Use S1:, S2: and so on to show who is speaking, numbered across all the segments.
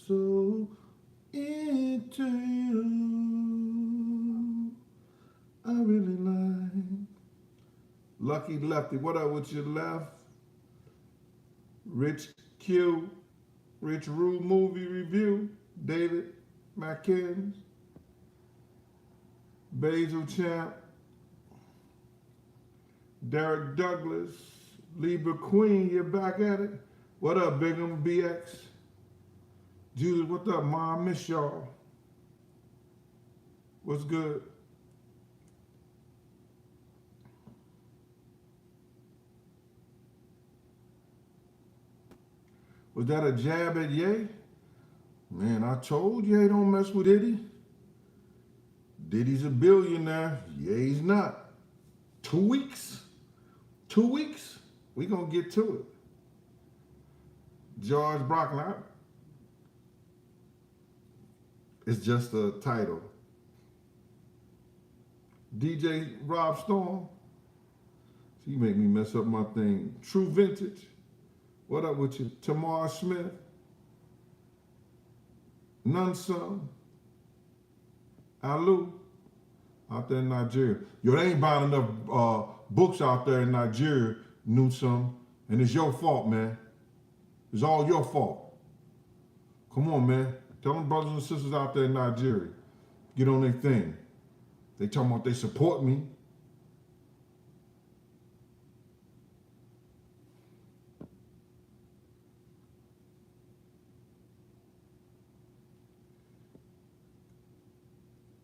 S1: so into you. I really like. Lucky Lefty, what up with your left? Rich Q, Rich Rule Movie Review, David McKins, Basil Champ, Derek Douglas, Libra Queen, you're back at it. What up, Bigum BX? Judith, what up, Mom? Miss y'all. What's good? Was that a jab at Ye? Man, I told Ye don't mess with Diddy. Diddy's a billionaire. Ye's not. 2 weeks? 2 weeks? We gonna get to it. George Brockline. It's just a title. DJ Rob Storm. She make me mess up my thing. True Vintage. What up with you? Tamar Smith. None Some. Alu. Out there in Nigeria. Yo, they ain't buying enough books out there in Nigeria, Newsome. And it's your fault, man. It's all your fault. Come on, man. Tell them brothers and sisters out there in Nigeria. Get on their thing. They talking about they support me.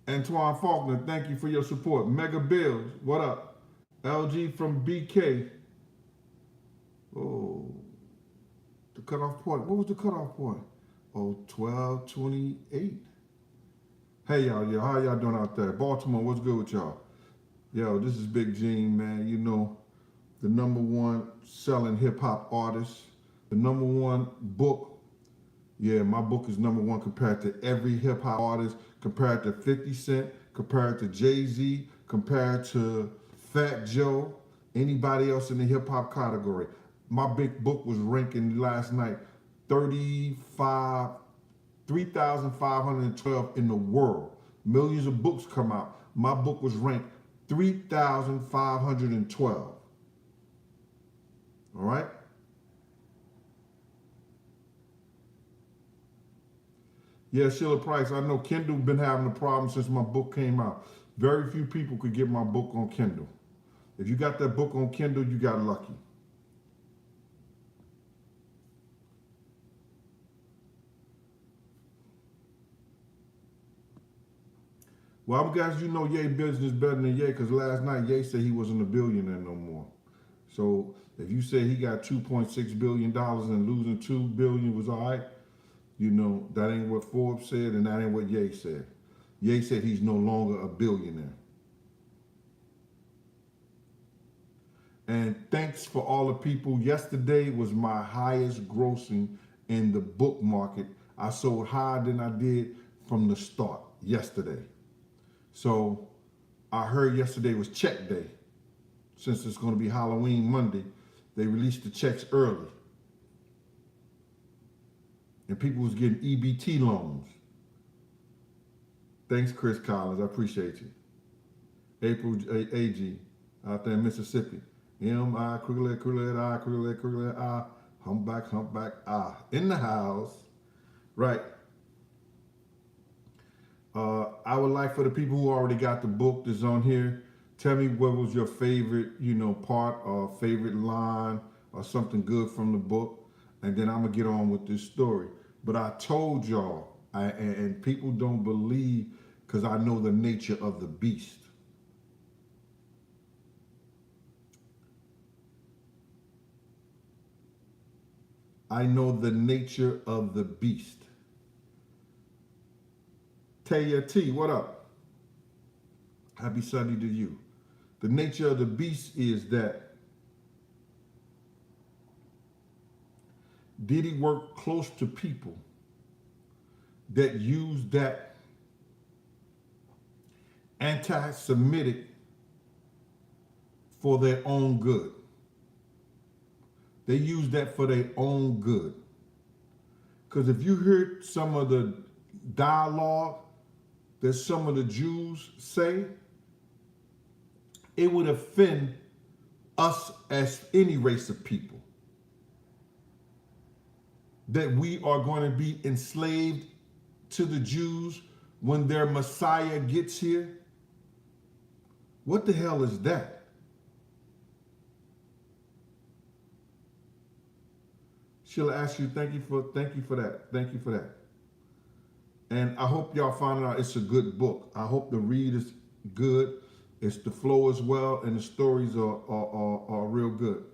S1: Antoine Faulkner, thank you for your support. Mega Bills, what up? LG from BK. Oh, the cutoff point. What was the cutoff point? Oh, 12:28. Hey, y'all, how y'all doing out there? Baltimore, what's good with y'all? Yo, this is Big Gene, man. You know, the #1 selling hip hop artist, the #1 book. Yeah, my book is #1 compared to every hip hop artist, compared to 50 Cent, compared to Jay-Z, compared to Fat Joe, anybody else in the hip hop category. My big book was ranking last night 3,512 in the world. Millions of books come out. My book was ranked 3,512. All right? Yeah, Sheila Price, I know Kindle been having a problem since my book came out. Very few people could get my book on Kindle. If you got that book on Kindle, you got lucky. Well, I'm guys, you know Ye business better than Ye, because last night Ye said he wasn't a billionaire no more. So if you say he got $2.6 billion and losing $2 billion was all right, you know, that ain't what Forbes said and that ain't what Ye said. Ye said he's no longer a billionaire. And thanks for all the people. Yesterday was my highest grossing in the book market. I sold higher than I did from the start yesterday. So I heard yesterday was check day. Since it's going to be Halloween Monday, they released the checks early. And people was getting EBT loans. Thanks, Chris Collins. I appreciate you. April AG out there in Mississippi. M-I, I, humpback, I. In the house. Right. I would like for the people who already got the book that's on here, tell me what was your favorite, part or favorite line or something good from the book. And then I'm going to get on with this story. But I told y'all, and people don't believe because I know the nature of the beast. I know the nature of the beast. Taya T, what up? Happy Sunday to you. The nature of the beast is that Diddy worked close to people that use that anti-Semitic for their own good. They use that for their own good. Because if you heard some of the dialogue that some of the Jews say, it would offend us as any race of people. That we are going to be enslaved to the Jews when their Messiah gets here. What the hell is that? She'll ask you, thank you for that. Thank you for that. And I hope y'all find out it's a good book. I hope the read is good. It's the flow as well, and the stories are real good.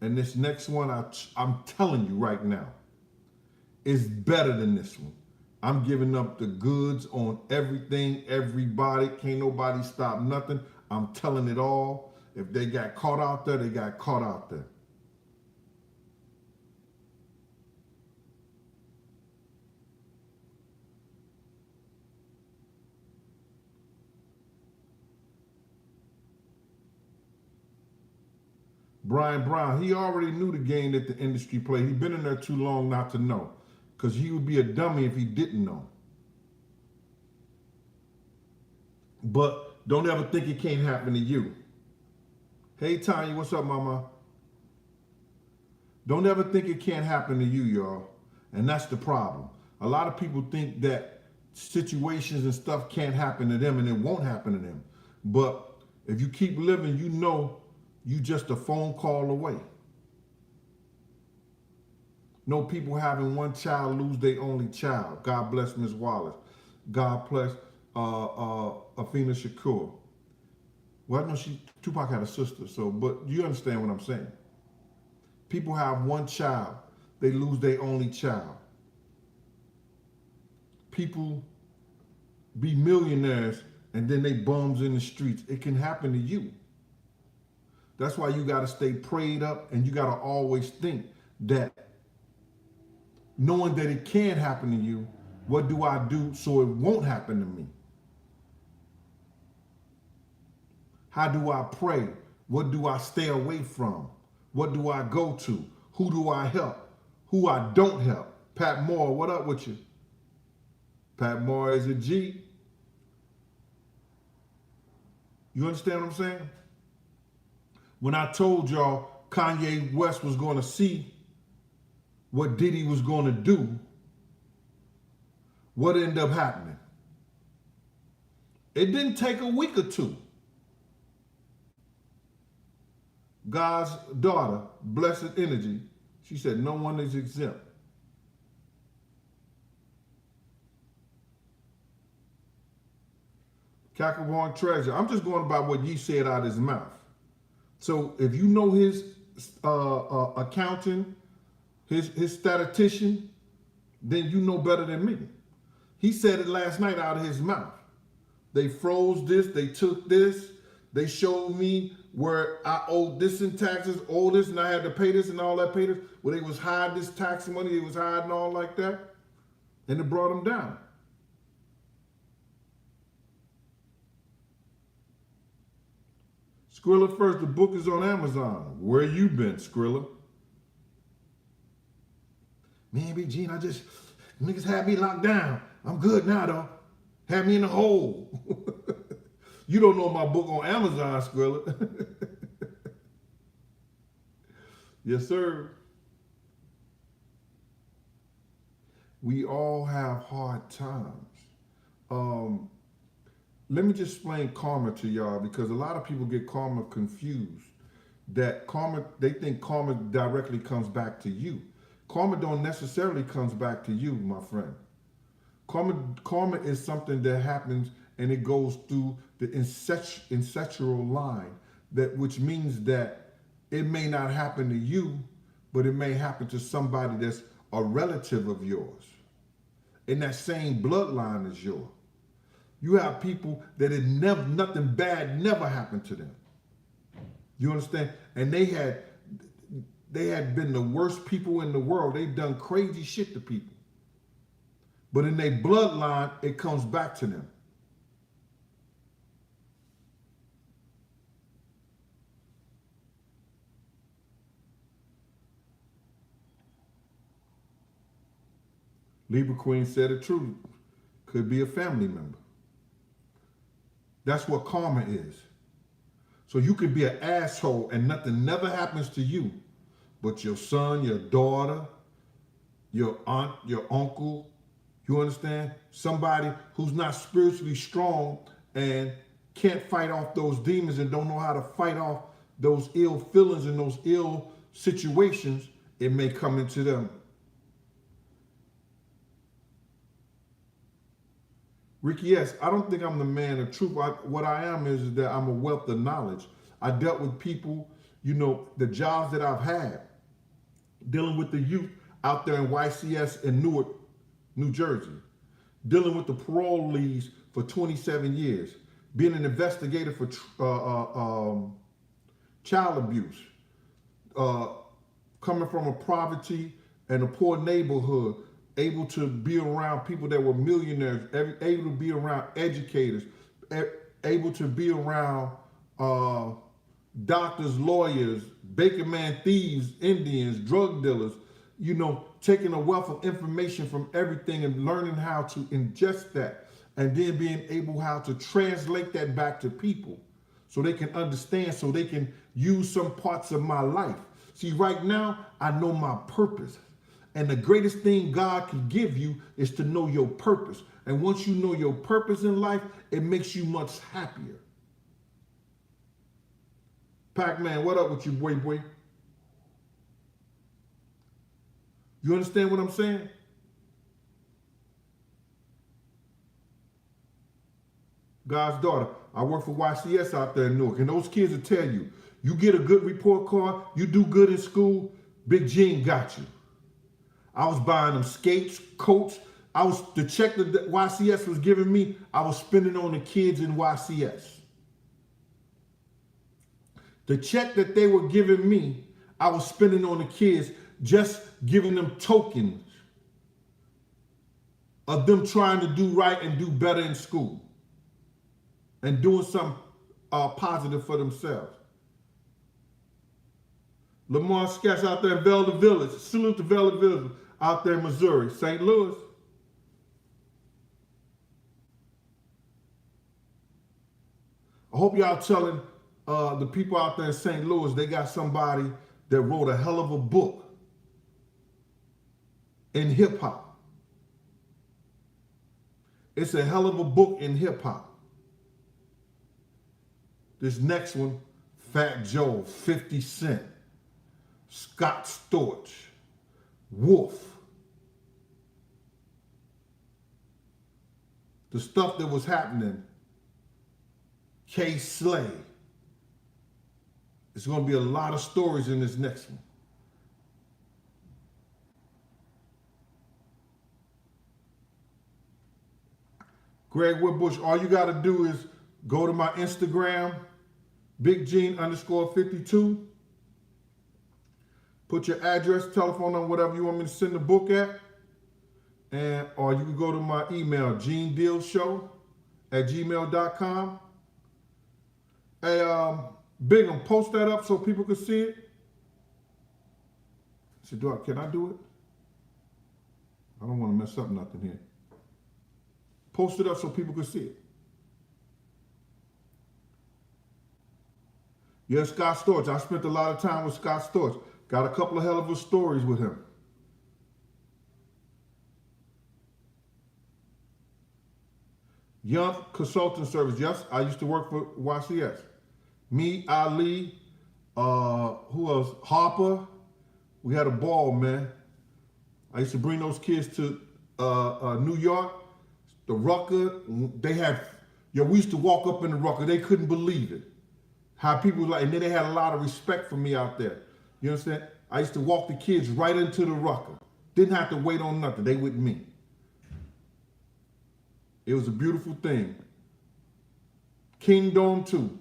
S1: And this next one, I'm telling you right now, is better than this one. I'm giving up the goods on everything, everybody. Can't nobody stop nothing. I'm telling it all. If they got caught out there, they got caught out there. Brian Brown, he already knew the game that the industry played. He'd been in there too long not to know. Because he would be a dummy if he didn't know. But don't ever think it can't happen to you. Hey, Tanya, what's up, mama? Don't ever think it can't happen to you, y'all. And that's the problem. A lot of people think that situations and stuff can't happen to them and it won't happen to them. But if you keep living, you know you just a phone call away. No people having one child lose their only child. God bless Miss Wallace. God bless Afina Shakur. Well, I know Tupac had a sister, so, but you understand what I'm saying. People have one child, they lose their only child. People be millionaires and then they bums in the streets. It can happen to you. That's why you got to stay prayed up, and you got to always think that knowing that it can happen to you, what do I do so it won't happen to me? How do I pray? What do I stay away from? What do I go to? Who do I help? Who I don't help? Pat Moore, what up with you? Pat Moore is a G. You understand what I'm saying? When I told y'all Kanye West was going to see what Diddy was going to do, what ended up happening? It didn't take a week or two. God's daughter, blessed energy, she said, no one is exempt. Cacawan Treasure, I'm just going about what he said out of his mouth. So if you know his accountant, his statistician, then you know better than me. He said it last night out of his mouth. They froze this, they took this, they showed me where I owed this in taxes, all this, and I had to pay this and all that, pay this, where they was hiding this tax money, they was hiding all like that, and it brought them down. Skrilla first, the book is on Amazon. Where you been, Skrilla? Man, Big Gene, niggas had me locked down. I'm good now, though. Had me in a hole. You don't know my book on Amazon, Skrilla. Yes, sir. We all have hard times. Let me just explain karma to y'all, because a lot of people get karma confused. That karma, they think karma directly comes back to you. Karma don't necessarily comes back to you, my friend. Karma is something that happens and it goes through the ancestral line, which means that it may not happen to you, but it may happen to somebody that's a relative of yours, in that same bloodline as yours. You have people that nothing bad never happened to them. You understand? And they had been the worst people in the world. They've done crazy shit to people. But in their bloodline, it comes back to them. Libra Queen said it true. Could be a family member. That's what karma is. So you could be an asshole and nothing never happens to you, but your son, your daughter, your aunt, your uncle, you understand? Somebody who's not spiritually strong and can't fight off those demons and don't know how to fight off those ill feelings and those ill situations, it may come into them. Ricky, yes, I don't think I'm the man of truth. What I am is that I'm a wealth of knowledge. I dealt with people, the jobs that I've had, dealing with the youth out there in YCS in Newark, New Jersey, dealing with the parolees for 27 years, being an investigator for child abuse, coming from a poverty and a poor neighborhood, able to be around people that were millionaires, able to be around educators, able to be around doctors, lawyers, Baker Man thieves, Indians, drug dealers, taking a wealth of information from everything and learning how to ingest that and then being able how to translate that back to people so they can understand, so they can use some parts of my life. See, right now, I know my purpose. And the greatest thing God can give you is to know your purpose. And once you know your purpose in life, it makes you much happier. Pac-Man, what up with you, boy? You understand what I'm saying? God's daughter, I work for YCS out there in Newark, and those kids will tell you, you get a good report card, you do good in school, Big Gene got you. I was buying them skates, coats. The check that YCS was giving me, I was spending on the kids in YCS. The check that they were giving me, I was spending on the kids, just giving them tokens of them trying to do right and do better in school and doing something positive for themselves. Lamar Sketch out there in Velda Village. Salute to Velda Village out there in Missouri. St. Louis. I hope y'all telling the people out there in St. Louis they got somebody that wrote a hell of a book in hip hop. It's a hell of a book in hip hop. This next one, Fat Joe, 50 Cent, Scott Storch, Wolf. The stuff that was happening, K. Slay. There's going to be a lot of stories in this next one. Greg Woodbush, all you got to do is go to my Instagram, BigGene_52. Put your address, telephone number, whatever you want me to send the book at. Or you can go to my email, genedealshow@gmail.com. Hey, Big, post that up so people can see it. I said, can I do it? I don't want to mess up nothing here. Post it up so people can see it. Yes, Scott Storch. I spent a lot of time with Scott Storch. Got a couple of hell of a stories with him. Young Consulting Service. Yes, I used to work for YCS. Me, Ali, who else? Harper. We had a ball, man. I used to bring those kids to New York, the Rucker. They had, we used to walk up in the Rucker. They couldn't believe it. How people and then they had a lot of respect for me out there. You understand? I used to walk the kids right into the Rucker. Didn't have to wait on nothing. They with me. It was a beautiful thing. Kingdom 2.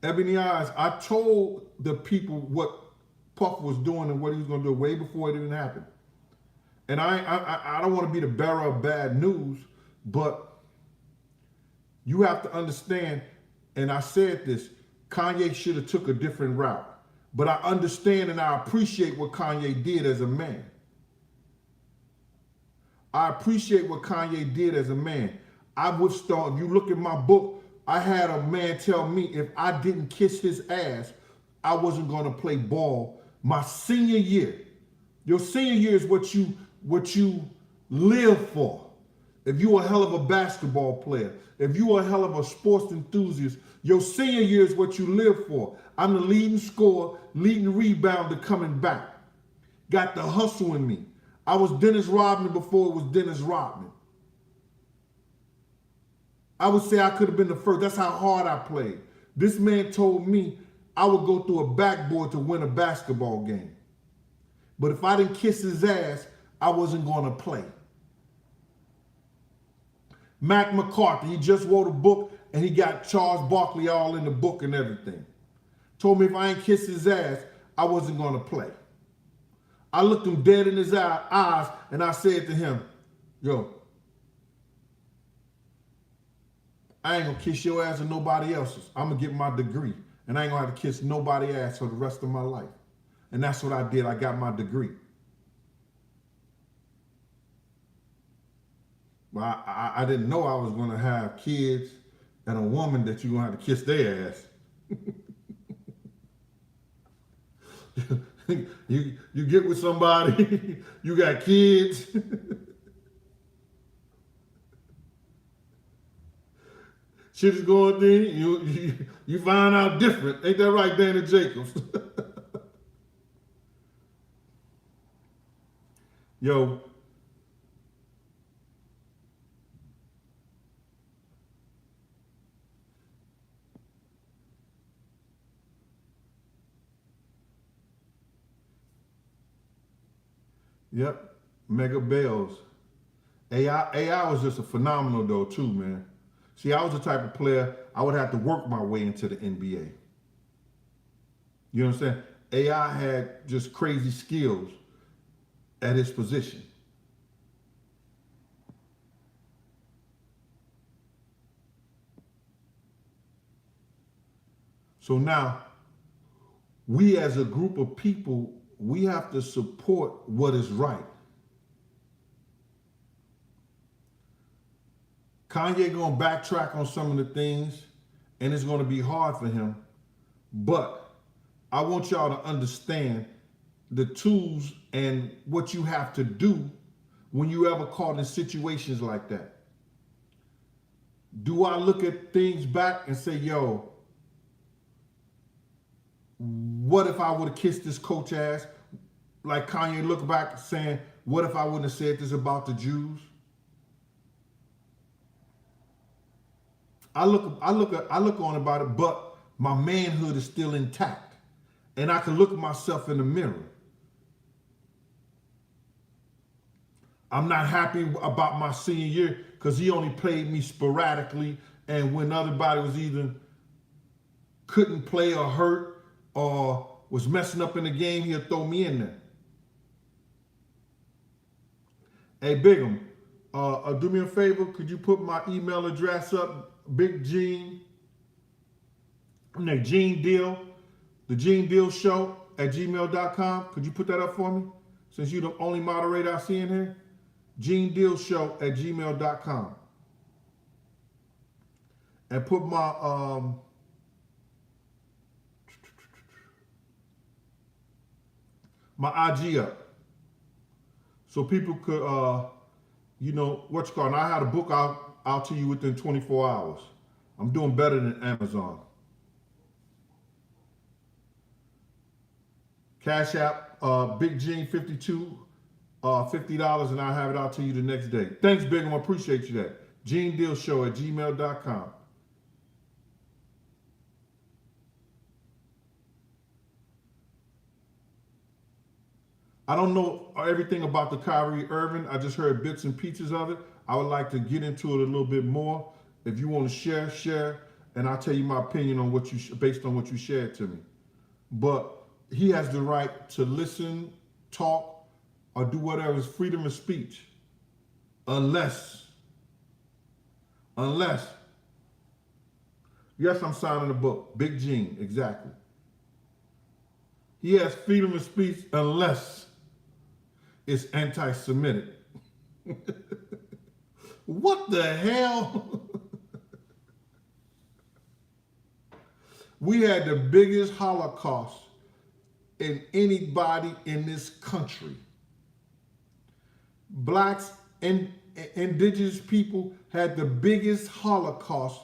S1: Ebony Eyes, I told the people what Puff was doing and what he was going to do way before it even happened. And I don't want to be the bearer of bad news, but you have to understand, and I said this, Kanye should have took a different route. But I understand and I appreciate what Kanye did as a man. I appreciate what Kanye did as a man. I withstood, if you look at my book, I had a man tell me if I didn't kiss his ass, I wasn't going to play ball my senior year. Your senior year is what you live for. If you a hell of a basketball player, if you a hell of a sports enthusiast, your senior year is what you live for. I'm the leading scorer, leading rebounder coming back. Got the hustle in me. I was Dennis Rodman before it was Dennis Rodman. I would say I could have been the first. That's how hard I played. This man told me I would go through a backboard to win a basketball game. But if I didn't kiss his ass, I wasn't going to play. Mac McCarthy, he just wrote a book and he got Charles Barkley all in the book and everything. Told me if I ain't kiss his ass, I wasn't going to play. I looked him dead in his eyes and I said to him, yo, I ain't going to kiss your ass or nobody else's. I'm going to get my degree and I ain't going to have to kiss nobody's ass for the rest of my life. And that's what I did. I got my degree. Well, I didn't know I was going to have kids and a woman that you're going to have to kiss their ass. You get with somebody, you got kids. Shit is going through, you find out different. Ain't that right, Danny Jacobs? Yo. Yep, Mega Bells. AI was just a phenomenal though too, man. See, I was the type of player, I would have to work my way into the NBA. You know what I'm saying? AI had just crazy skills at his position. So now, we as a group of people, we have to support what is right. Kanye gonna backtrack on some of the things, and it's gonna be hard for him. But I want y'all to understand the tools and what you have to do when you ever caught in situations like that. Do I look at things back and say, yo, what if I would have kissed this coach ass? Like Kanye look back saying, what if I wouldn't have said this about the Jews? I look on about it, but my manhood is still intact. And I can look at myself in the mirror. I'm not happy about my senior year because he only played me sporadically, and when everybody was either couldn't play or hurt or was messing up in the game, he'll throw me in there. Hey, Bigum, do me a favor. Could you put my email address up? Big Gene, Gene Deal, the Gene Deal Show at gmail.com. Could you put that up for me? Since you're the only moderator I see in here. Gene Deal Show at gmail.com. And put my IG up. So people could, what you call it. I had a book out to you within 24 hours. I'm doing better than Amazon. Cash App, Big Gene 52, $50, and I'll have it out to you the next day. Thanks, Big. I appreciate you that. Gene Deal Show at gmail.com. I don't know everything about the Kyrie Irving. I just heard bits and pieces of it. I would like to get into it a little bit more. If you want to share, and I'll tell you my opinion on what you based on what you shared to me. But he has the right to listen, talk, or do whatever. It's freedom of speech, unless Yes, I'm signing the book. Big Gene, exactly. He has freedom of speech unless it's anti-Semitic. What the hell? We had the biggest Holocaust in anybody in this country. Blacks and indigenous people had the biggest Holocaust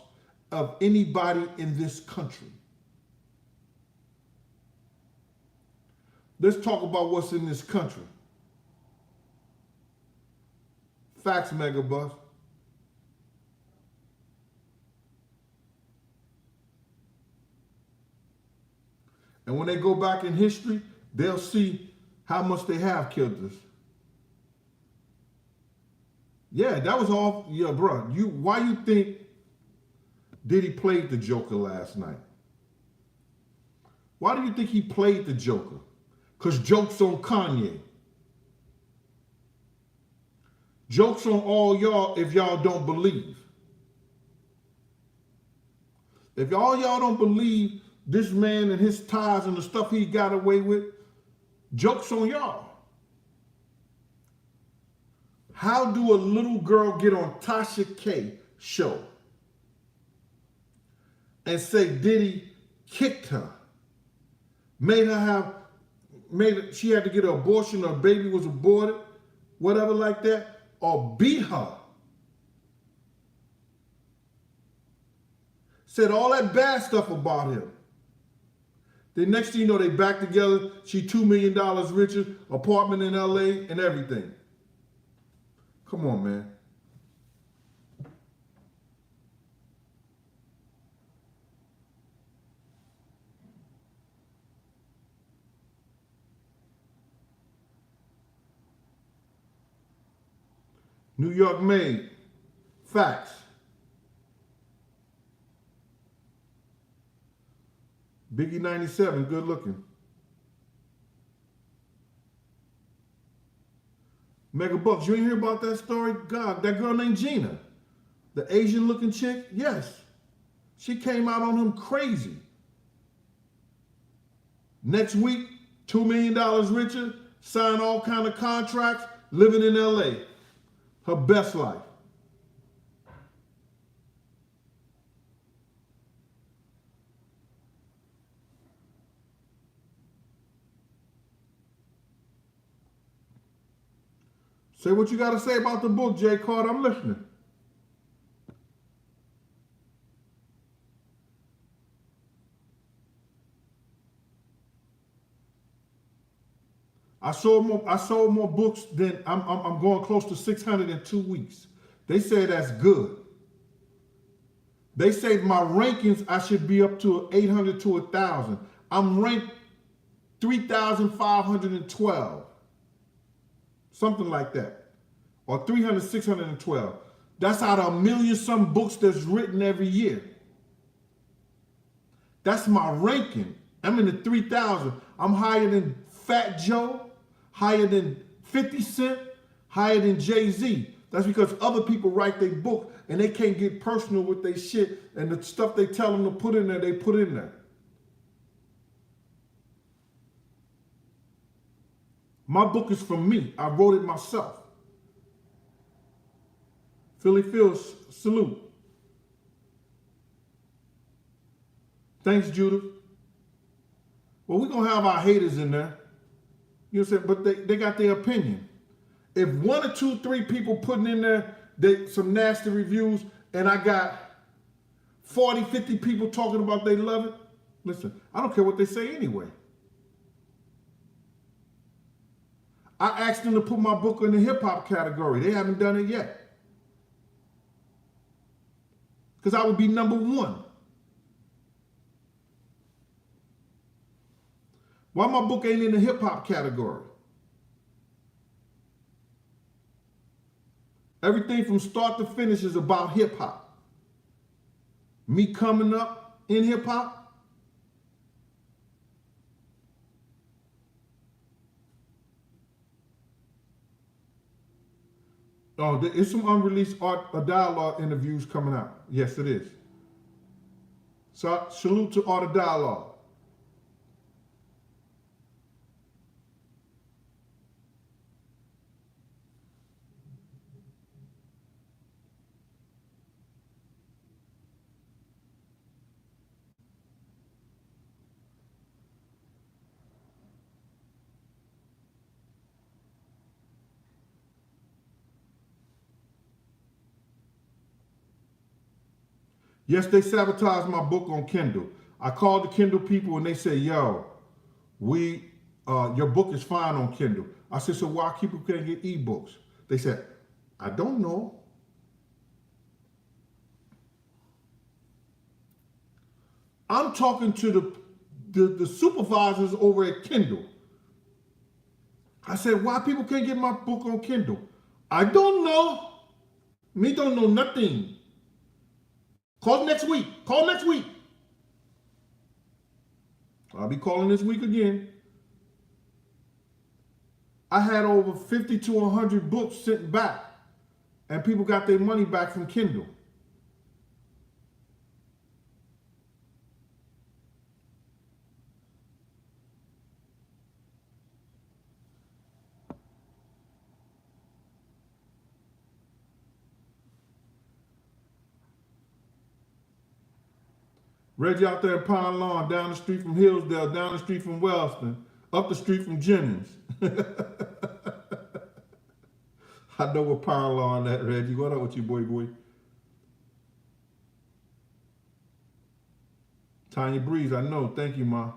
S1: of anybody in this country. Let's talk about what's in this country. Facts, Megabus. And when they go back in history, they'll see how much they have killed us. Yeah, that was all. Yeah, bro. Why you think Diddy played the Joker last night? Why do you think he played the Joker? Because joke's on Kanye. Joke's on all y'all if y'all don't believe. If all y'all don't believe this man and his ties and the stuff he got away with, joke's on y'all. How do a little girl get on Tasha K show and say Diddy kicked her, she had to get an abortion, or baby was aborted, whatever like that, or beat her? Said all that bad stuff about him. The next thing you know, they back together. She $2 million richer, apartment in LA and everything. Come on, man. New York made. Facts. Biggie 97, good looking. Mega Bucks, you ain't hear about that story? God, that girl named Gina, the Asian looking chick, yes. She came out on him crazy. Next week, $2 million richer, signed all kind of contracts, living in LA. Her best life. Say what you got to say about the book, Jay Carter. I'm listening. I sold more books than I'm going close to 600 in 2 weeks. They say that's good. They say my rankings, I should be up to 800 to 1,000. I'm ranked 3,512. Something like that. Or 300, 612. That's out of 1,000,000 some books that's written every year. That's my ranking. I'm in the 3,000. I'm higher than Fat Joe, higher than 50 Cent, higher than Jay-Z. That's because other people write their book and they can't get personal with their shit, and the stuff they tell them to put in there, they put in there. My book is from me. I wrote it myself. Philly Phil's salute. Thanks, Judith. Well, we're going to have our haters in there. You know what I'm saying? But they got their opinion. If 1 or 2, 3 people putting in there some nasty reviews, and I got 40, 50 people talking about they love it, listen, I don't care what they say anyway. I asked them to put my book in the hip-hop category. They haven't done it yet. Because I would be number 1. Why my book ain't in the hip-hop category? Everything from start to finish is about hip-hop. Me coming up in hip-hop. Oh, there is some unreleased art or dialogue interviews coming out. Yes, it is. So salute to all the dialogue. Yes, they sabotaged my book on Kindle. I called the Kindle people and they said, yo, your book is fine on Kindle. I said, so why people can't get ebooks? They said, I don't know. I'm talking to the supervisors over at Kindle. I said, why people can't get my book on Kindle? I don't know. Me don't know nothing. Call next week. Call next week. I'll be calling this week again. I had over 50 to 100 books sent back, and people got their money back from Kindle. Reggie out there in Pine Lawn, down the street from Hillsdale, down the street from Wellston, up the street from Jennings. I know what Pine Lawn at, Reggie. What up with you, boy? Tanya Breeze, I know. Thank you, Ma.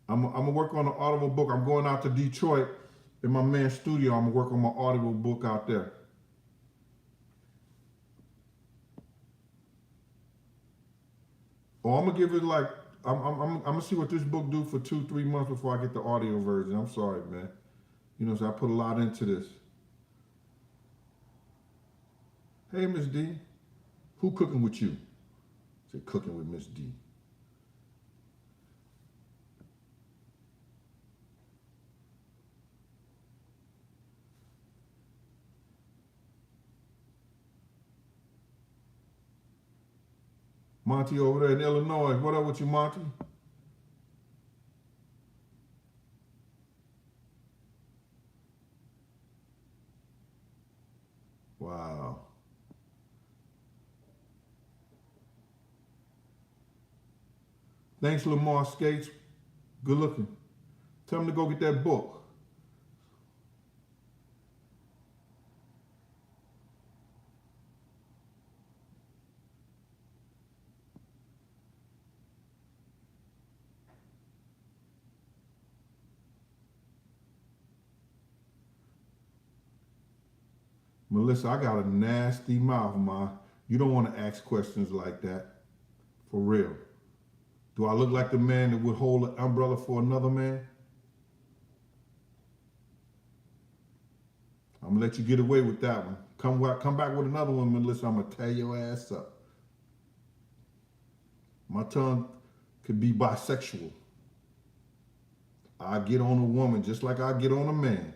S1: I'm gonna work on an audible book. I'm going out to Detroit in my man's studio. I'm gonna work on my audible book out there. Oh, I'm gonna give it like I'm gonna see what this book do for 2-3 months before I get the audio version. I'm sorry, man. You know, so I put a lot into this. Hey, Miss D, who cooking with you? Say cooking with Miss D. Monty over there in Illinois. What up with you, Monty? Wow. Thanks, Lamar Skates. Good looking. Tell him to go get that book. Melissa, I got a nasty mouth, Ma. You don't want to ask questions like that. For real. Do I look like the man that would hold an umbrella for another man? I'm gonna let you get away with that one. Come back with another one, Melissa. I'm gonna tear your ass up. My tongue could be bisexual. I get on a woman just like I get on a man.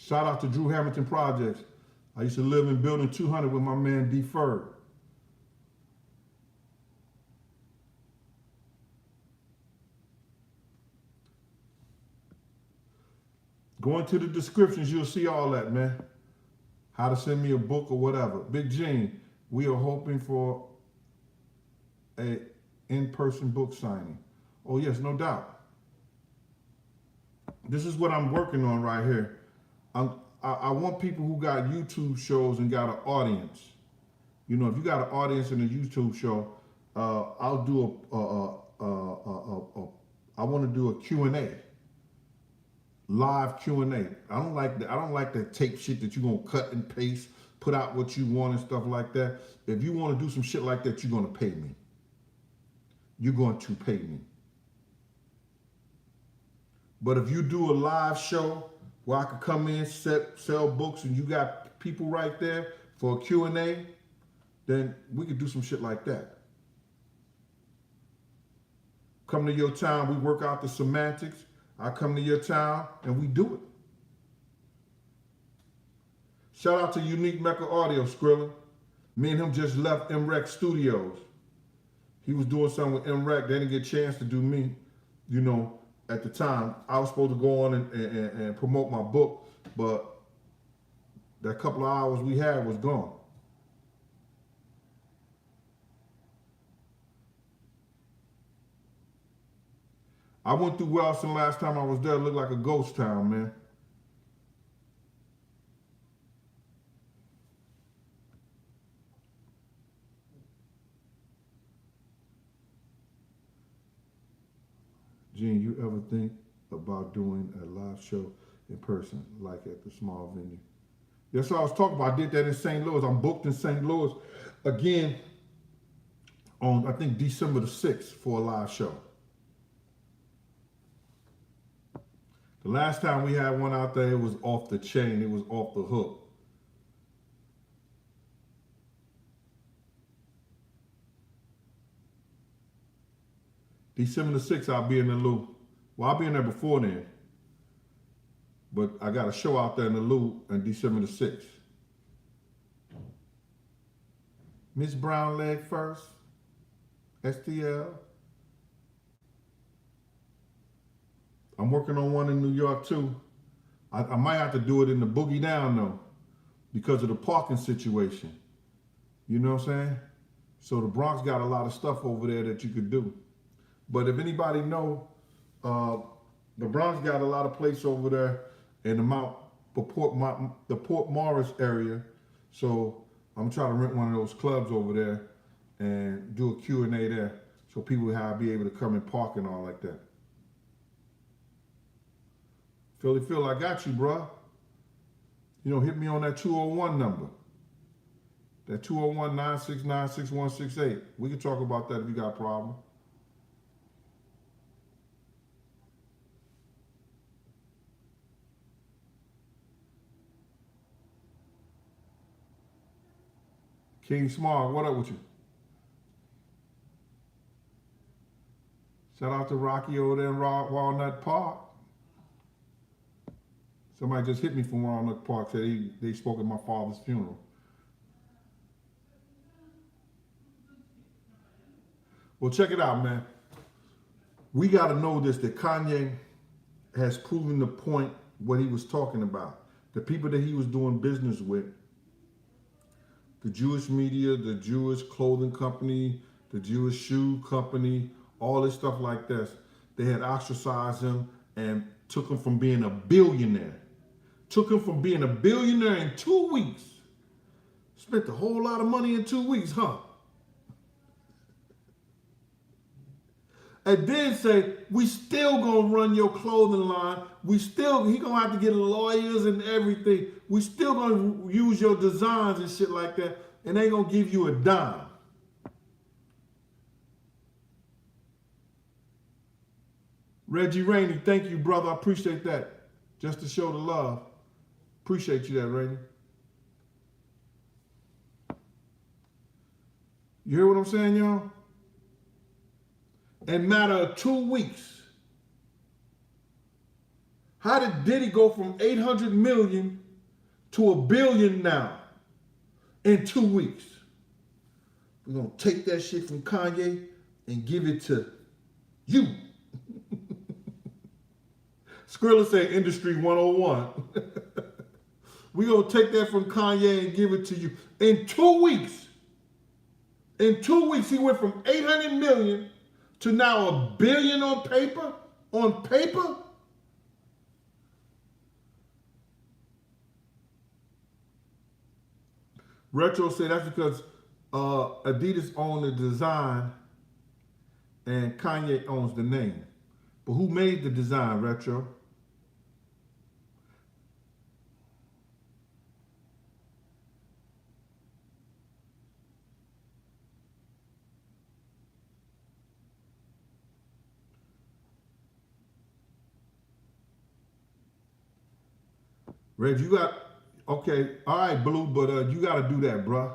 S1: Shout out to Drew Hamilton Projects. I used to live in building 200 with my man D. Ferg. Go into the descriptions, you'll see all that, man. How to send me a book or whatever. Big Gene, we are hoping for a in-person book signing. Oh yes, no doubt. This is what I'm working on right here. I want people who got YouTube shows and got an audience. You know, if you got an audience in a YouTube show, I'll do I want to do a Q&A. Live Q&A. I don't like the tape shit that you're going to cut and paste, put out what you want and stuff like that. If you want to do some shit like that, you're going to pay me. You're going to pay me. But if you do a live show where I could come in, sell books, and you got people right there, for a Q&A, then we could do some shit like that. Come to your town, we work out the semantics. I come to your town and we do it. Shout out to Unique Mecca Audio, Skrilla. Me and him just left MREC Studios. He was doing something with MREC. They didn't get a chance to do me. You know, at the time, I was supposed to go on and promote my book, but that couple of hours we had was gone. I went through Wellston last time I was there. It looked like a ghost town, man. Gene, you ever think about doing a live show in person, like at the small venue? That's what I was talking about. I did that in St. Louis. I'm booked in St. Louis again on, I think, December the 6th for a live show. The last time we had one out there, it was off the chain. It was off the hook. December the 6th, I'll be in the Loop. Well, I'll be in there before then. But I got a show out there in the Loop on December the 6th. Miss Brown leg first. STL. I'm working on one in New York too. I might have to do it in the Boogie Down though, because of the parking situation. You know what I'm saying? So the Bronx got a lot of stuff over there that you could do. But if anybody know, the Bronx got a lot of place over there in the Port Morris area. So I'm trying to rent one of those clubs over there and do a Q&A there, so people will be able to come and park and all like that. Philly Phil, I got you, bruh. You know, hit me on that 201 number. That 201-969-6168. We can talk about that if you got a problem. King Smart, what up with you? Shout out to Rocky over there in Walnut Park. Somebody just hit me from Walnut Park, said they spoke at my father's funeral. Well, check it out, man. We got to know this, that Kanye has proven the point what he was talking about. The people that he was doing business with, the Jewish media, the Jewish clothing company, the Jewish shoe company, all this stuff like this, they had ostracized him and took him from being a billionaire. Took him from being a billionaire in 2 weeks. Spent a whole lot of money in 2 weeks, huh? And then say, we still gonna run your clothing line. He gonna have to get lawyers and everything. We still gonna use your designs and shit like that, and they gonna give you a dime. Reggie Rainey, thank you, brother. I appreciate that. Just to show the love. Appreciate you that, Rainey. You hear what I'm saying, y'all? In matter of 2 weeks. How did Diddy go from 800 million to $1 billion now in 2 weeks? We're going to take that shit from Kanye and give it to you. Skrilla said Industry 101. We're going to take that from Kanye and give it to you. In 2 weeks. In 2 weeks, he went from 800 million to now $1 billion on paper? On paper? Retro said that's because Adidas owned the design and Kanye owns the name. But who made the design, Retro? Reg, you got, Okay, all right, Blue, but you got to do that, bruh.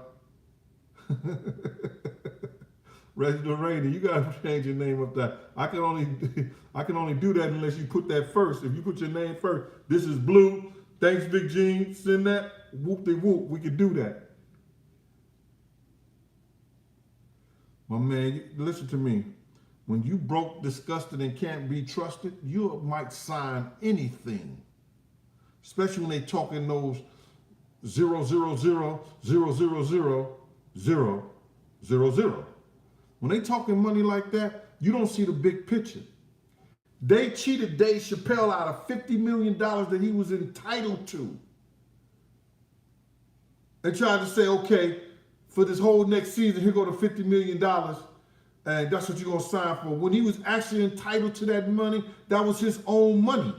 S1: Reginald Rainey, you gotta change your name up there. I can only I can only do that unless you put that first. If you put your name first, this is Blue. Thanks, Big Gene. Send that. Whoop de whoop. We can do that. My man, listen to me. When you broke, disgusted, and can't be trusted, you might sign anything. Especially when they talking those 000000000. When they talking money like that, you don't see the big picture. They cheated Dave Chappelle out of $50 million that he was entitled to. And tried to say, okay, for this whole next season, here go the $50 million, and that's what you're going to sign for. When he was actually entitled to that money, that was his own money.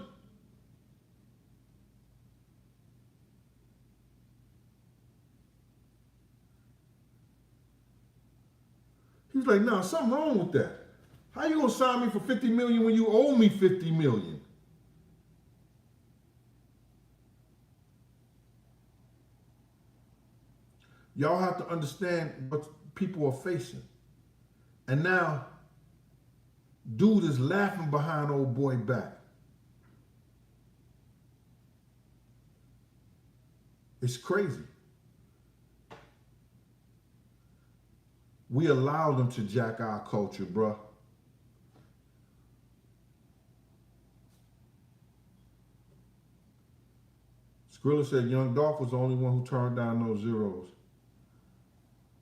S1: He was like, nah, something wrong with that. How you gonna sign me for $50 million when you owe me $50 million? Y'all have to understand what people are facing. And now, dude is laughing behind old boy back. It's crazy. We allowed them to jack our culture, bruh. Skrilla said Young Dolph was the only one who turned down those zeros.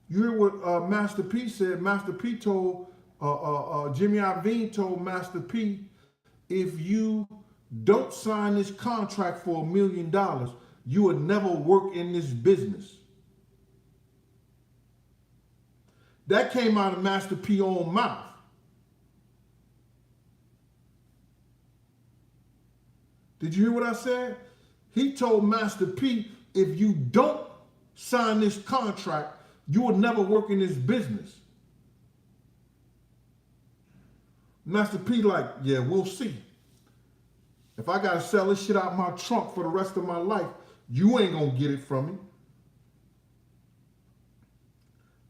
S1: You hear what Master P said? Master P told, Jimmy Iovine told Master P, if you don't sign this contract for $1 million, you will never work in this business. That came out of Master P's own mouth. Did you hear what I said? He told Master P, if you don't sign this contract, you will never work in this business. Master P like, yeah, we'll see. If I got to sell this shit out my trunk for the rest of my life, you ain't going to get it from me.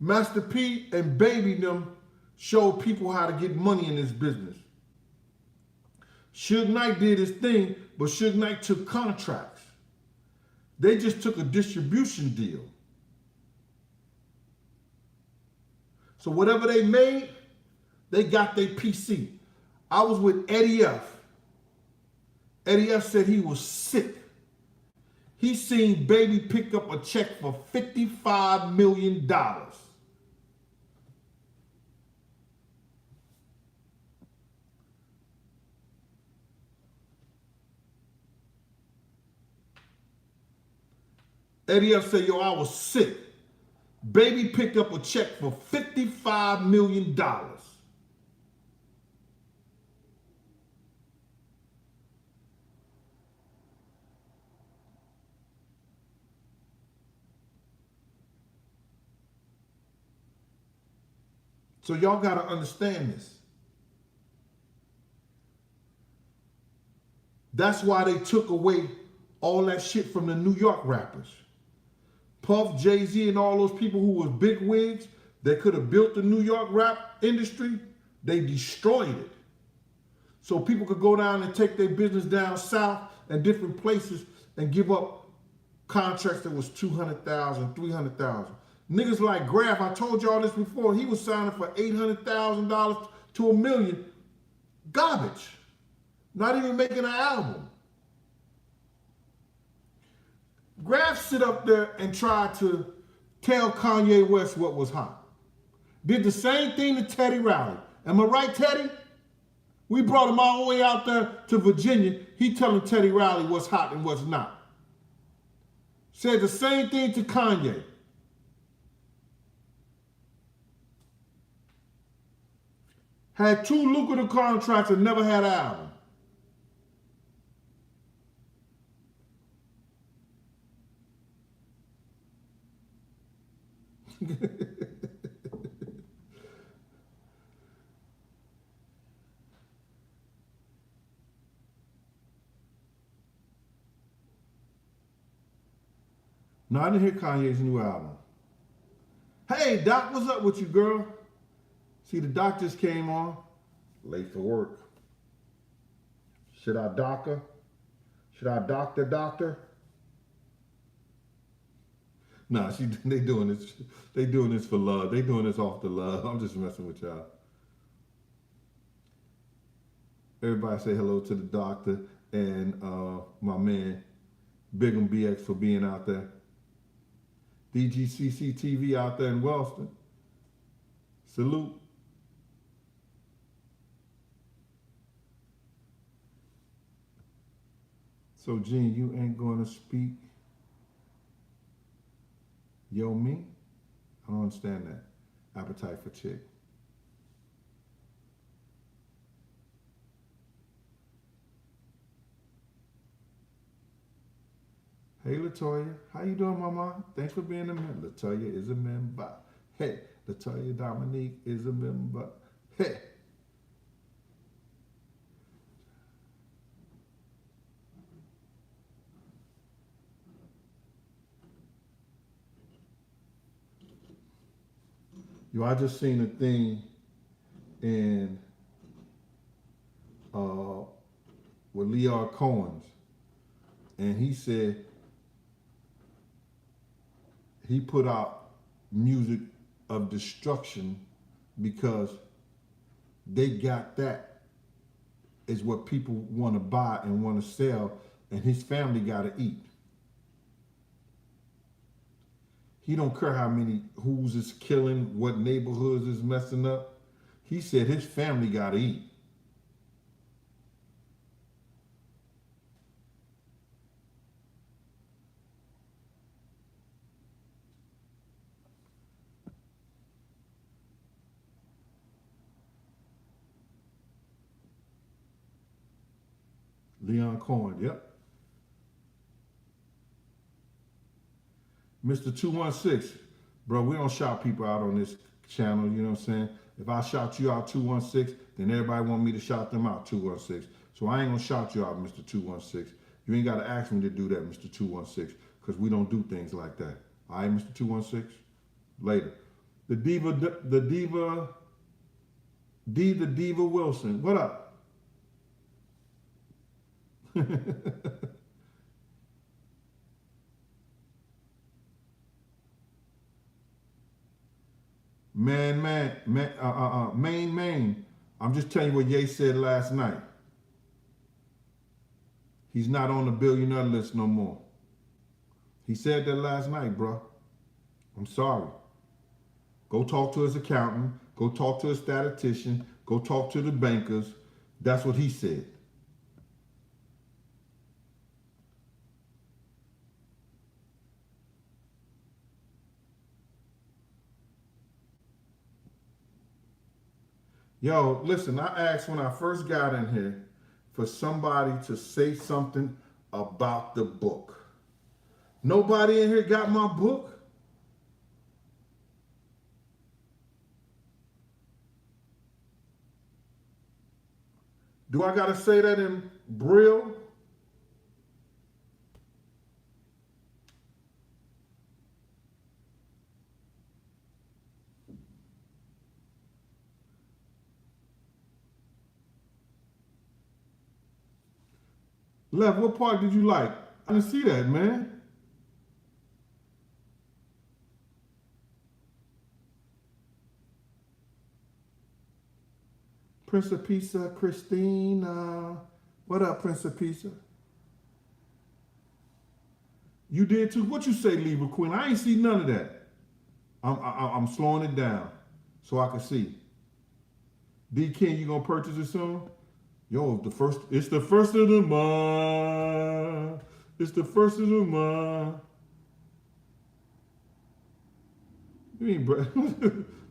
S1: Master P and Baby them showed people how to get money in this business. Suge Knight did his thing, but Suge Knight took contracts. They just took a distribution deal. So whatever they made, they got their PC. I was with Eddie F. Eddie F said he was sick. He seen Baby pick up a check for $55 million. Eddie F said, yo, I was sick. Baby picked up a check for $55 million. So y'all got to understand this. That's why they took away all that shit from the New York rappers. Puff, Jay-Z, and all those people who was big wigs that could have built the New York rap industry, they destroyed it. So people could go down and take their business down south and different places and give up contracts that was $200,000, $300,000. Niggas like Graf, I told y'all this before, he was signing for $800,000 to $1 million. Garbage. Not even making an album. Graf sit up there and tried to tell Kanye West what was hot. Did the same thing to Teddy Riley. Am I right, Teddy? We brought him all the way out there to Virginia. He telling Teddy Riley what's hot and what's not. Said the same thing to Kanye. Had 2 lucrative contracts and never had an album. No, I didn't hear Kanye's new album. Hey, Doc, what's up with you, girl? See, the doc just came on. Late for work. Should I dock her? Should I dock the doctor? Nah, they doing this. They doing this for love. They doing this off the love. I'm just messing with y'all. Everybody say hello to the doctor and my man Big'em BX for being out there. DGCC TV out there in Wellston. Salute. So, Gene, you ain't going to speak yo me? I don't understand that. Appetite for chick. Hey, Latoya. How you doing, mama? Thanks for being a member. Latoya is a member. Hey, Latoya Dominique is a member. Hey. Yo, I just seen a thing in with Leon Cohen's, and he said he put out music of destruction because they got that is what people want to buy and want to sell, and his family got to eat. He don't care how many who's is killing, what neighborhoods is messing up. He said his family got to eat. Leon Cohen, yep. Mr. 216, bro, we don't shout people out on this channel, you know what I'm saying? If I shout you out 216, then everybody want me to shout them out 216. So I ain't gonna shout you out, Mr. 216. You ain't gotta ask me to do that, Mr. 216, because we don't do things like that. All right, Mr. 216? Later. The Diva Wilson, what up? Main. I'm just telling you what Ye said last night. He's not on the billionaire list no more. He said that last night, bro. I'm sorry. Go talk to his accountant. Go talk to his statistician. Go talk to the bankers. That's what he said. Yo, listen, I asked when I first got in here for somebody to say something about the book. Nobody in here got my book? Do I gotta say that in Braille? Lev, what part did you like? I didn't see that, man. Prince of Pisa, Christina. What up, Prince of Pisa? You did too? What you say, Libra Queen? I ain't see none of that. I'm slowing it down so I can see. D King, you gonna purchase it soon? Yo, it's the first of the month. It's the first of the month. You mean, bro?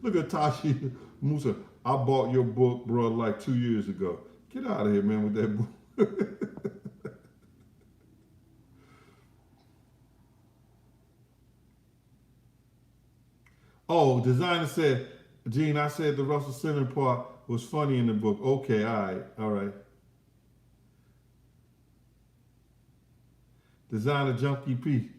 S1: Look at Tashi Musa. I bought your book, bro, like 2 years ago. Get out of here, man, with that book. Oh, designer said, Gene, I said the Russell Center part was funny in the book. Okay, all right. Designer Junkie P.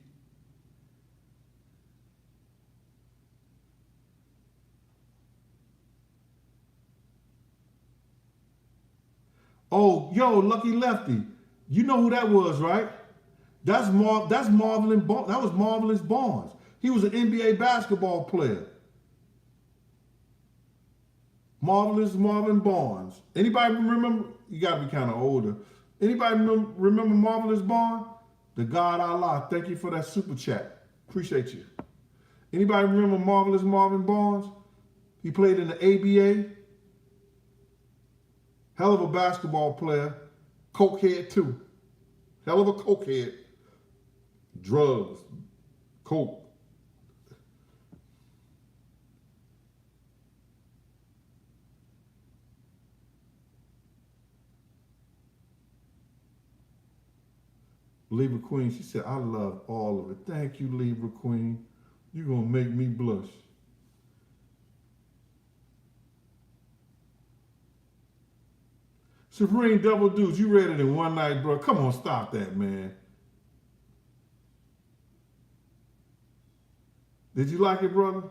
S1: Oh, yo, Lucky Lefty. You know who that was, right? That's Marvelous Barnes. That was Marvelous Barnes. He was an NBA basketball player. Marvelous Marvin Barnes. Anybody remember? You got to be kind of older. Anybody remember Marvelous Barnes? The God Allah. Thank you for that super chat. Appreciate you. Anybody remember Marvelous Marvin Barnes? He played in the ABA. Hell of a basketball player. Cokehead too. Hell of a cokehead. Drugs. Coke. Libra Queen, she said, I love all of it. Thank you, Libra Queen. You're going to make me blush. Supreme Double Deuce, you read it in one night, bro. Come on, stop that, man. Did you like it, brother?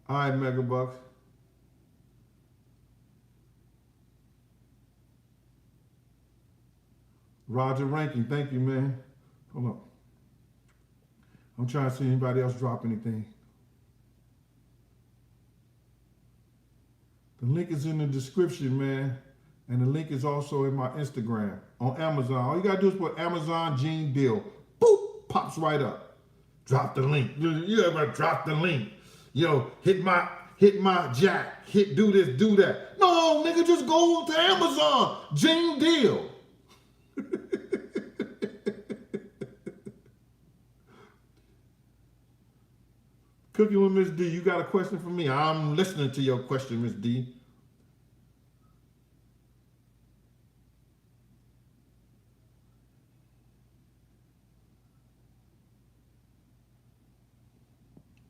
S1: All right, Megabucks. Roger Ranking, thank you, man. Hold on. I'm trying to see anybody else drop anything. The link is in the description, man. And the link is also in my Instagram on Amazon. All you gotta do is put Amazon Gene Deal. Boop, pops right up. Drop the link. You ever drop the link? Yo, hit my jack. Do this, do that. No, nigga, just go to Amazon. Gene Deal. Cooking with Miss D, you got a question for me? I'm listening to your question, Miss D.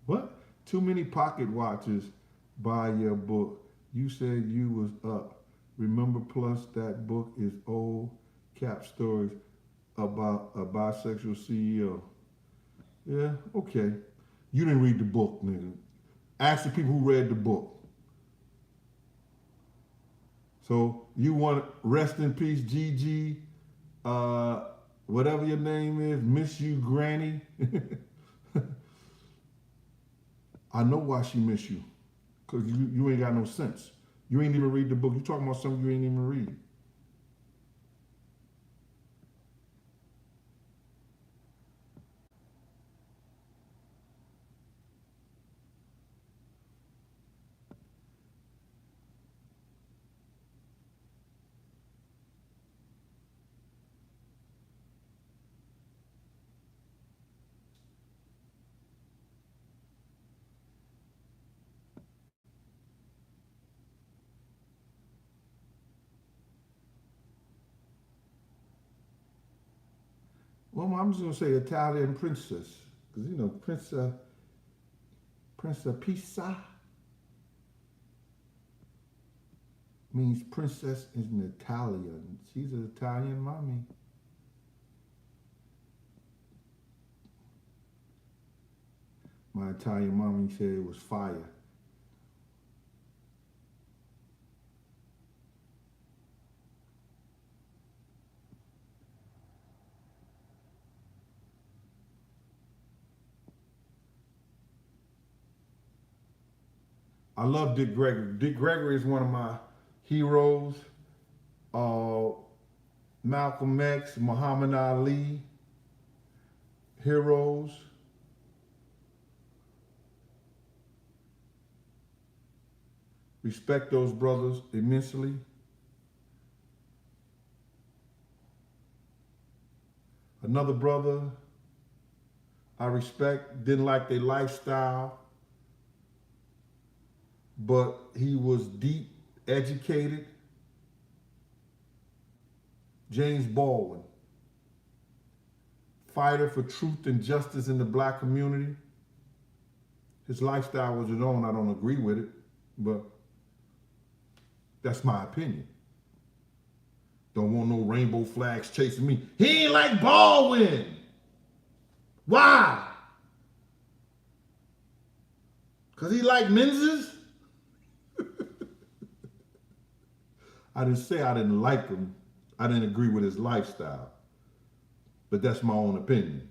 S1: What? Too many pocket watches by your book. You said you was up. Remember, plus that book is old cap stories about a bisexual CEO. Yeah, okay. You didn't read the book, nigga. Ask the people who read the book. So you want rest in peace, Gigi, whatever your name is, miss you, Granny. I know why she miss you, because you ain't got no sense. You ain't even read the book. You talking about something you ain't even read. Well, I'm just gonna say Italian princess, because you know Princess Pisa means princess in Italian. She's an Italian mommy. My Italian mommy said it was fire. I love Dick Gregory. Dick Gregory is one of my heroes. Uh, Malcolm X, Muhammad Ali, heroes. Respect those brothers immensely. Another brother I respect, didn't like their lifestyle, but he was deep educated. James Baldwin, fighter for truth and justice in the black community. His lifestyle was his own. I don't agree with it, but that's my opinion. Don't want no rainbow flags chasing me. He ain't like Baldwin. Why? Because he like menses? I didn't say I didn't like him. I didn't agree with his lifestyle. But that's my own opinion.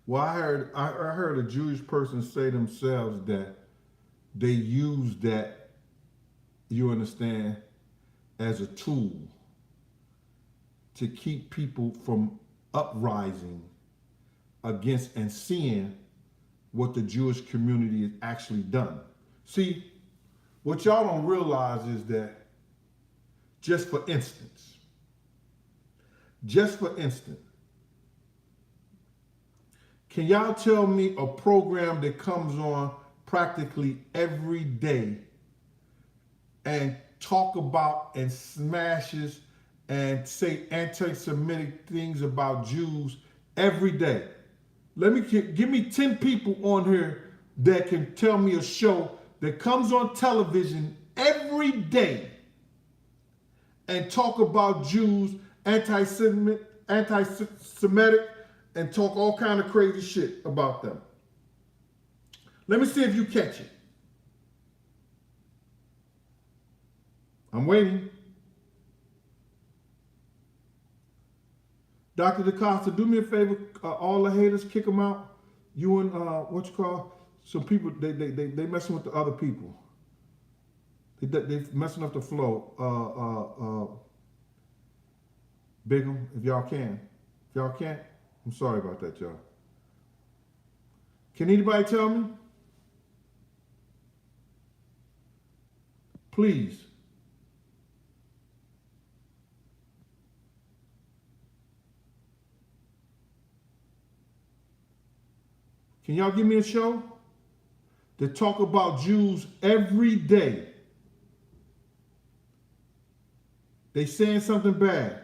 S1: Well, I heard a Jewish person say themselves that they use that, you understand, as a tool to keep people from uprising against and seeing what the Jewish community has actually done. See, what y'all don't realize is that, just for instance, can y'all tell me a program that comes on practically every day and talk about and smashes and say anti-Semitic things about Jews every day? Give me 10 people on here that can tell me a show that comes on television every day and talk about Jews, anti-Semitic, and talk all kind of crazy shit about them. Let me see if you catch it. I'm waiting. Dr. DaCosta, do me a favor. All the haters, kick them out. You and some people, they messing with the other people. They messing up the flow. Big'em, if y'all can. If y'all can't, I'm sorry about that, y'all. Can anybody tell me? Please. Can y'all give me a show that talk about Jews every day? They saying something bad.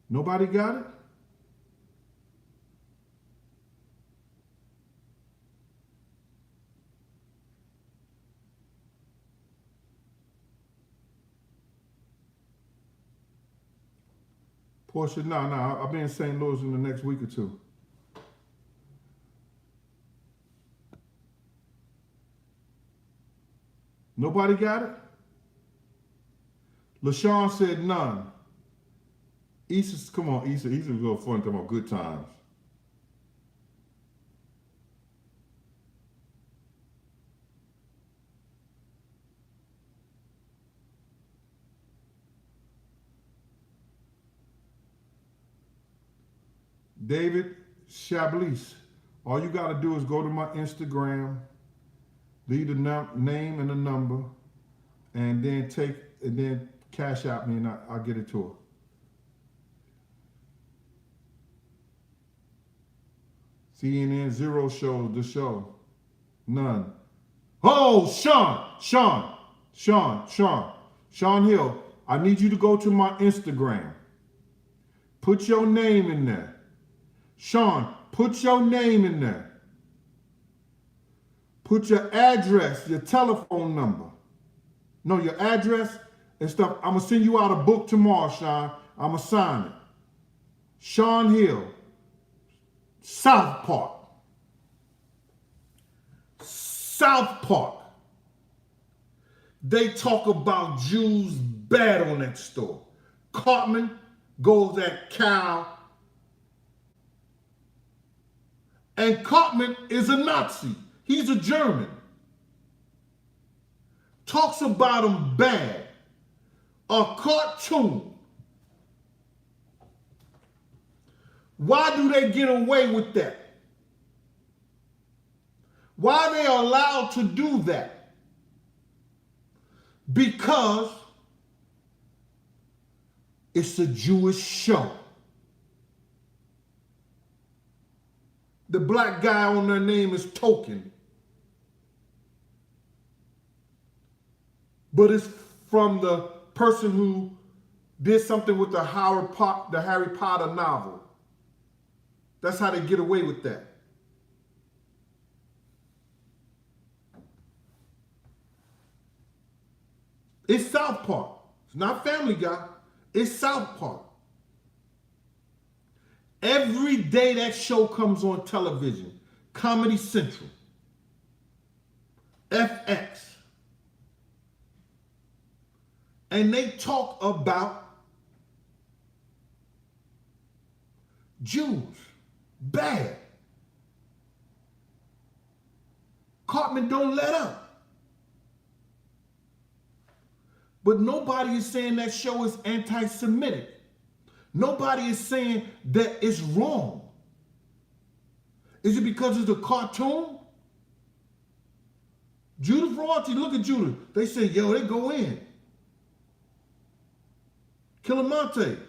S1: Nobody got it? Portia, no, I'll be in St. Louis in the next week or two. Nobody got it? LaShawn said none. Issa, come on, Issa was a little fun talking about good times. David Chablis, all you got to do is go to my Instagram, leave the name and the number, and then cash out me and I'll get it to her. CNN, 0 shows the show. None. Oh, Sean Hill, I need you to go to my Instagram. Put your name in there. Sean, put your name in there. Put your address, your telephone number. No, your address and stuff. I'm going to send you out a book tomorrow, Sean. I'm going to sign it. Sean Hill, South Park. They talk about Jews bad on that store. Cartman goes at Cal. And Cartman is a Nazi. He's a German. Talks about them bad. A cartoon. Why do they get away with that? Why are they allowed to do that? Because It's a Jewish show. The black guy on their name is Token. But it's from the person who did something with the Harry Potter novel. That's how they get away with that. It's South Park. It's not Family Guy. It's South Park. Every day that show comes on television, Comedy Central, FX, and they talk about Jews. Bad. Cartman don't let up. But nobody is saying that show is anti-Semitic. Nobody is saying that it's wrong. Is it because it's a cartoon? Judith Royalty, look at Judith. They say, yo, they go in. Killamonte.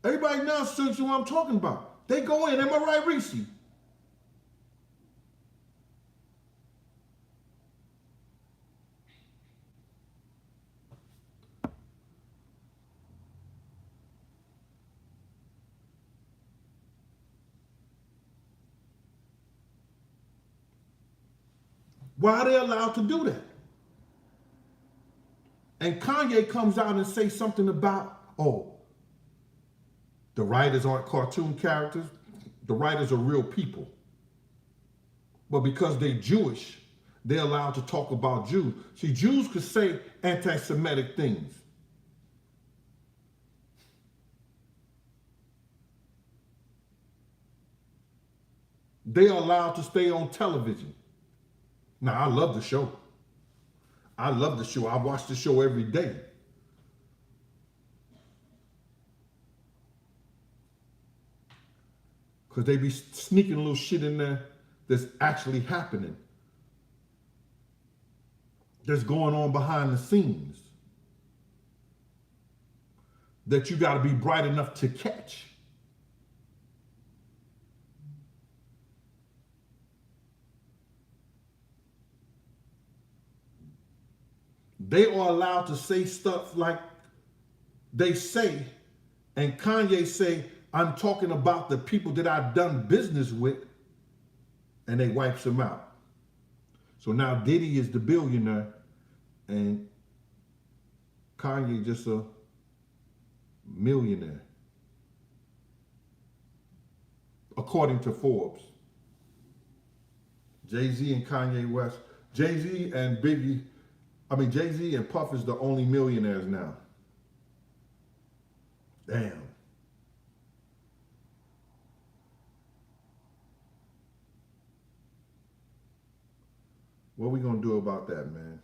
S1: Everybody now searching what I'm talking about. They go in. Am I right, Reese? Why are they allowed to do that? And Kanye comes out and says something about, oh, the writers aren't cartoon characters. The writers are real people. But because they're Jewish, they're allowed to talk about Jews. See, Jews could say anti-Semitic things. They are allowed to stay on television. Now, I love the show. I love the show. I watch the show every day. Because they be sneaking little shit in there that's actually happening. That's going on behind the scenes. That you got to be bright enough to catch. They are allowed to say stuff like they say, and Kanye say, I'm talking about the people that I've done business with, and they wipes them out. So now Diddy is the billionaire, and Kanye just a millionaire, according to Forbes. Jay-Z and Kanye West, Jay-Z and Jay-Z and Puff is the only millionaires now. Damn. What are we going to do about that, man?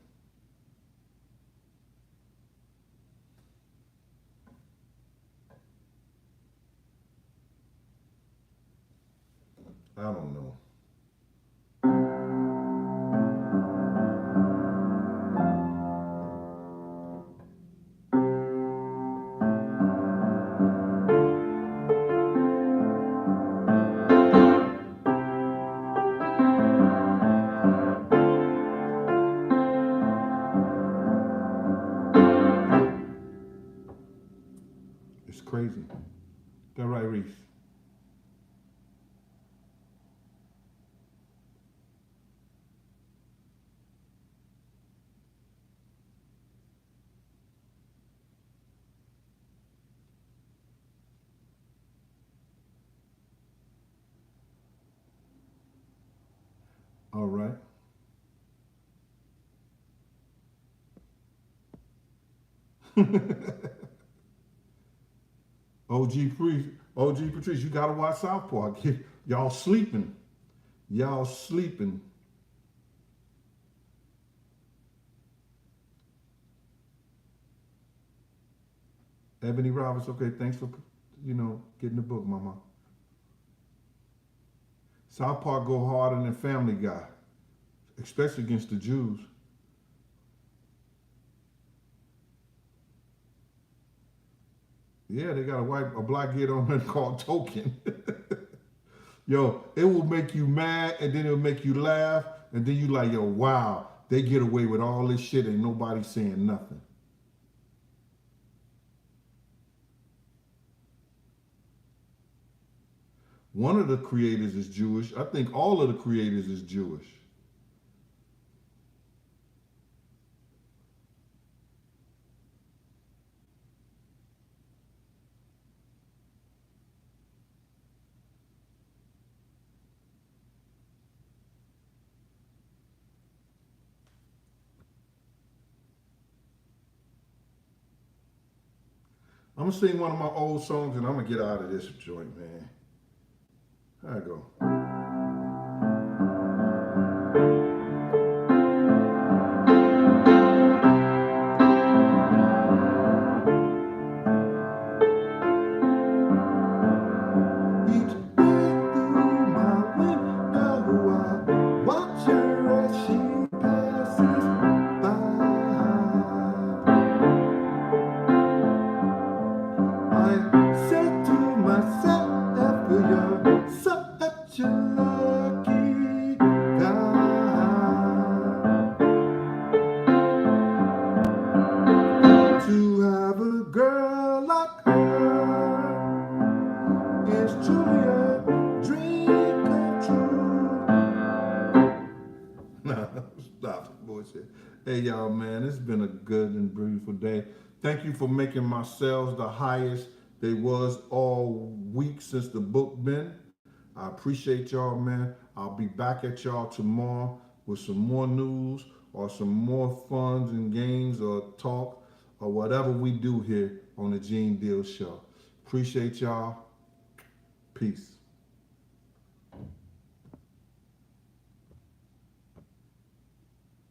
S1: I don't know. It's crazy. That right, Reese? All right. OG Patrice, you gotta watch South Park. Y'all sleeping. Y'all sleeping. Ebony Roberts, okay, thanks for, getting the book, mama. South Park go harder than Family Guy, especially against the Jews. Yeah, they got a black kid on there called Token. Yo, it will make you mad and then it'll make you laugh. And then you like, yo, wow, they get away with all this shit and nobody saying nothing. One of the creators is Jewish. I think all of the creators is Jewish. I'm gonna sing one of my old songs and I'm gonna get out of this joint, man. There I go. Each day through my window, I watch her as she passes by. I said to myself, you're such a lucky guy to have a girl like her. It's truly a dream come true. Nah, stop it, bullshit. Hey, y'all, man, it's been a good and beautiful day. Thank you for making my sales the highest they was all week since the book been. I appreciate y'all, man. I'll be back at y'all tomorrow with some more news or some more funs and games or talk or whatever we do here on the Gene Deal Show. Appreciate y'all. Peace.